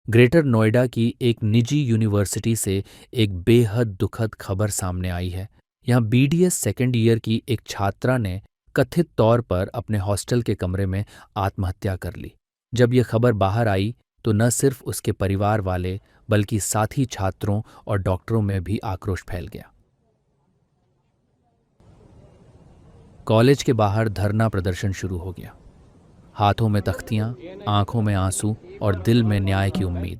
Greater Noida की एक निजी यूनिवर्सिटी से एक बेहद दुखद खबर सामने आई है। यहाँ बीडीएस सेकेंड ईयर की एक छात्रा ने कथित तौर पर अपने हॉस्टल के कमरे में आत्महत्या कर ली। जब यह खबर बाहर आई तो न सिर्फ उसके परिवार वाले बल्कि साथी छात्रों और डॉक्टरों में भी आक्रोश फैल गया। कॉलेज के बाहर धरना प्रदर्शन शुरू हो गया। हाथों में तख्तियां, आंखों में आंसू और दिल में न्याय की उम्मीद।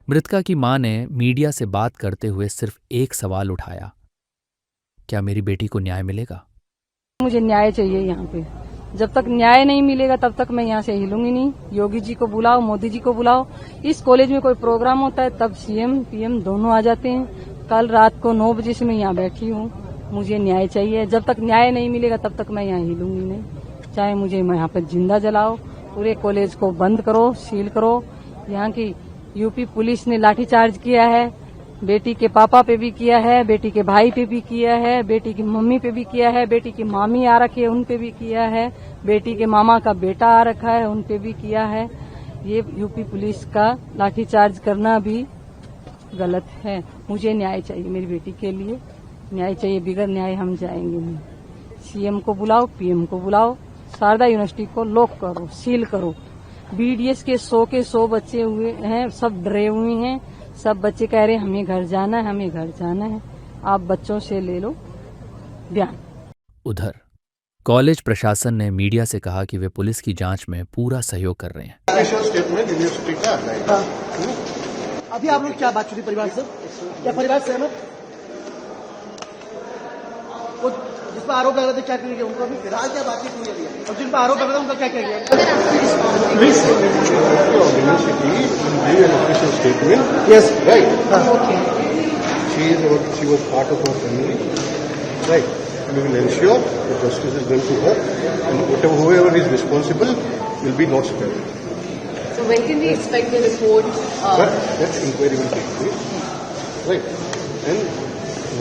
मृतका की मां ने मीडिया से बात करते हुए सिर्फ एक सवाल उठाया, क्या मेरी बेटी को न्याय मिलेगा? मुझे न्याय चाहिए यहाँ पे। जब तक न्याय नहीं मिलेगा तब तक मैं यहाँ से हिलूंगी नहीं। योगी जी को बुलाओ, मोदी जी को बुलाओ। इस कॉलेज में कोई प्रोग्राम होता है तब सीएम पीएम दोनों आ जाते हैं। कल रात को 9 बजे से मैं यहाँ बैठी हूँ। मुझे न्याय चाहिए। जब तक न्याय नहीं मिलेगा तब तक मैं यहाँ हिलूंगी नहीं। चाहे मुझे यहाँ पर जिंदा जलाओ, पूरे कॉलेज को बंद करो, सील करो। यहाँ की यूपी पुलिस ने लाठीचार्ज किया है। बेटी के पापा पे भी किया है, बेटी के भाई पे भी किया है, बेटी की मम्मी पे भी किया है, बेटी की मामी आ रखी है उन पे भी किया है, बेटी के मामा का बेटा आ रखा है उन पे भी किया है। ये यूपी पुलिस का लाठीचार्ज करना भी गलत है। मुझे न्याय चाहिए, मेरी बेटी के लिए न्याय चाहिए। बिगड़ न्याय हम जाएंगे नहीं। सीएम को बुलाओ, पीएम को बुलाओ, शारदा यूनिवर्सिटी को लॉक करो, सील करो। बीडीएस के 100 बच्चे हुए हैं, सब डरे हुए हैं। सब बच्चे कह रहे हैं हमें घर जाना है, हमें घर जाना है। आप बच्चों से ले लो बयान। उधर कॉलेज प्रशासन ने मीडिया से कहा कि वे पुलिस की जांच में पूरा सहयोग कर रहे हैं। अभी आप लोग क्या बात हुई परिवार से? क्या परिवार सहमत? वो जिस पर आरोप लग रहे थे क्या करेंगे उनको? अभी फिलहाल क्या बातचीत हुई है और जिन पर आरोप लग रहा था उनका क्या करेंगे? Yes, right. Okay. She was part of our family, right? We will ensure that justice is done to her, and whoever is responsible will be not spared. So when can we expect the report? But that inquiry will take place, right? And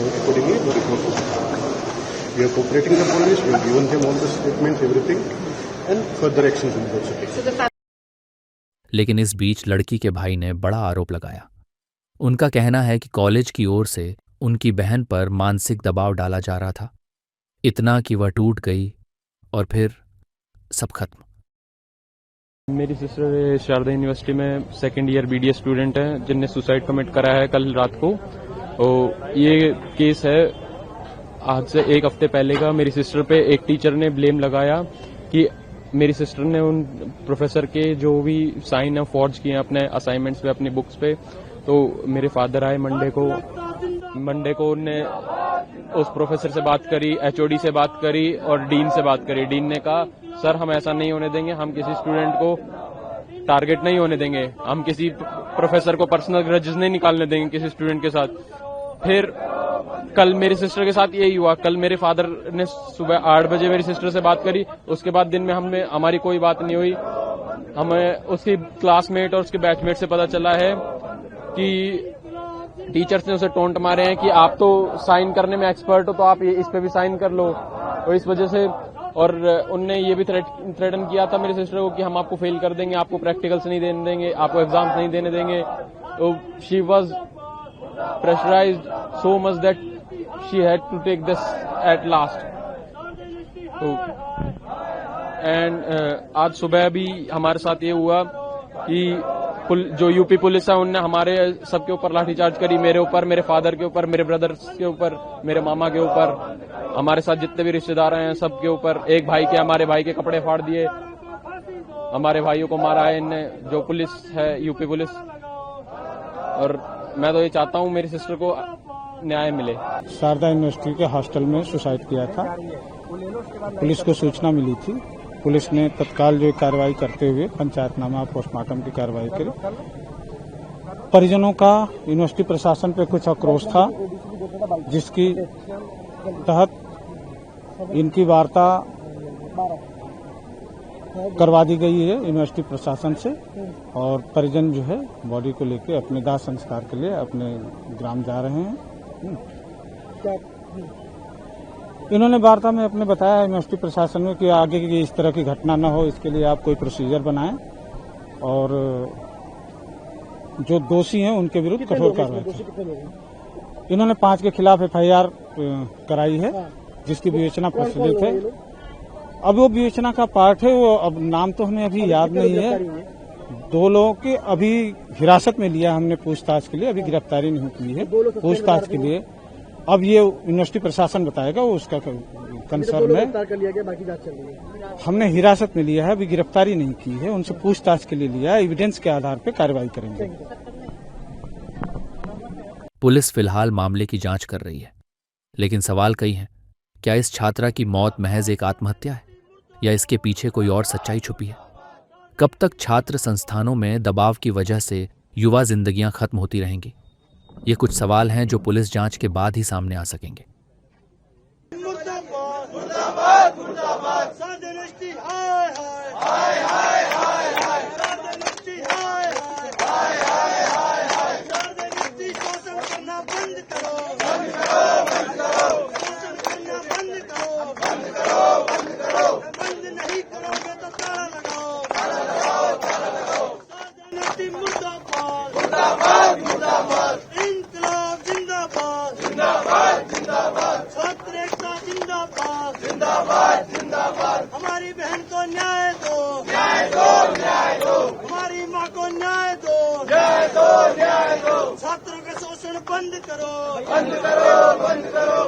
accordingly, the report will come. We are cooperating the police. We have given them all the statements, everything, and further actions will be also taken. लेकिन इस बीच लड़की के भाई ने बड़ा आरोप लगाया। उनका कहना है कि कॉलेज की ओर से उनकी बहन पर मानसिक दबाव डाला जा रहा था, इतना कि वह टूट गई और फिर सब खत्म। मेरी सिस्टर शारदा यूनिवर्सिटी में सेकेंड ईयर बीडीएस स्टूडेंट है जिनने सुसाइड कमिट करा है कल रात को। और ये केस है आज से 1 हफ्ते पहले का। मेरी सिस्टर पे एक टीचर ने ब्लेम लगाया कि मेरी सिस्टर ने उन प्रोफेसर के जो भी साइन है फॉर्ज किए अपने असाइनमेंट्स पे, अपनी बुक्स पे। तो मेरे फादर आए मंडे को उनने उस प्रोफेसर से बात करी, एचओडी से बात करी और डीन से बात करी। डीन ने कहा सर हम ऐसा नहीं होने देंगे, हम किसी स्टूडेंट को टारगेट नहीं होने देंगे, हम किसी प्रोफेसर को पर्सनल ग्रजेस नहीं निकालने देंगे किसी स्टूडेंट के साथ। फिर कल मेरी सिस्टर के साथ यही हुआ। कल मेरे फादर ने सुबह 8 बजे मेरी सिस्टर से बात करी। उसके बाद दिन में हमारी कोई बात नहीं हुई। हमें उसकी क्लासमेट और उसके बैचमेट से पता चला है कि टीचर्स ने उसे टोंट मारे हैं कि आप तो साइन करने में एक्सपर्ट हो तो आप इस पे भी साइन कर लो। तो इस वजह से और उनने ये भी थ्रेटन किया था मेरी सिस्टर को कि हम आपको फेल कर देंगे, आपको प्रैक्टिकल्स नहीं देने देंगे, आपको एग्जाम्स नहीं देने देंगे। तो she was pressurized so much that she had to take this at last. तो आज सुबह भी हमारे साथ ये हुआ कि जो यूपी पुलिस है उनने हमारे सबके ऊपर लाठीचार्ज करी, मेरे ऊपर, मेरे फादर के ऊपर, मेरे ब्रदर्स के ऊपर, मेरे मामा के ऊपर, हमारे साथ जितने भी रिश्तेदार हैं सबके ऊपर। एक भाई के, हमारे भाई के कपड़े फाड़ दिए, हमारे भाइयों को मारा है इनने, जो पुलिस है यूपी पुलिस। और मैं तो ये चाहता हूँ मेरी सिस्टर को न्याय मिले। शारदा यूनिवर्सिटी के हॉस्टल में सुसाइड किया था। पुलिस को सूचना मिली थी। पुलिस ने तत्काल जो कार्रवाई करते हुए पंचायतनामा पोस्टमार्टम की कार्रवाई करी। परिजनों का यूनिवर्सिटी प्रशासन पे कुछ आक्रोश था, जिसकी तहत इनकी वार्ता करवा दी गई है यूनिवर्सिटी प्रशासन से। और परिजन जो है बॉडी को लेकर अपने दाह संस्कार के लिए अपने ग्राम जा रहे हैं। इन्होंने वार्ता में अपने बताया यूनिवर्सिटी प्रशासन में कि आगे की इस तरह की घटना न हो, इसके लिए आप कोई प्रोसीजर बनाएं और जो दोषी हैं उनके विरुद्ध कठोर कार्रवाई। इन्होंने 5 के खिलाफ FIR कराई है, जिसकी विवेचना प्रचलित है। अब वो विवेचना का पार्ट है, वो अब नाम तो हमें अभी याद नहीं है। 2 लोगों के अभी हिरासत में लिया हमने पूछताछ के लिए, अभी गिरफ्तारी नहीं की है पूछताछ के लिए। अब ये यूनिवर्सिटी प्रशासन बताएगा, वो उसका कंसर्न है। कर लिया गया, बाकी जांच चल रही है। हमने हिरासत में लिया है, अभी गिरफ्तारी नहीं की है, उनसे पूछताछ के लिए लिया है। एविडेंस के आधार पर कार्रवाई करेंगे। पुलिस फिलहाल मामले की जांच कर रही है, लेकिन सवाल कई हैं। क्या इस छात्रा की मौत महज एक आत्महत्या है या इसके पीछे कोई और सच्चाई छुपी है? कब तक छात्र संस्थानों में दबाव की वजह से युवा जिंदगियां खत्म होती रहेंगी? ये कुछ सवाल हैं जो पुलिस जांच के बाद ही सामने आ सकेंगे। हमारी बहन को न्याय दो, न्याय दो, न्याय दो। हमारी माँ को न्याय दो, न्याय दो, न्याय दो। छात्रों का शोषण बंद करो, बंद करो, बंद करो।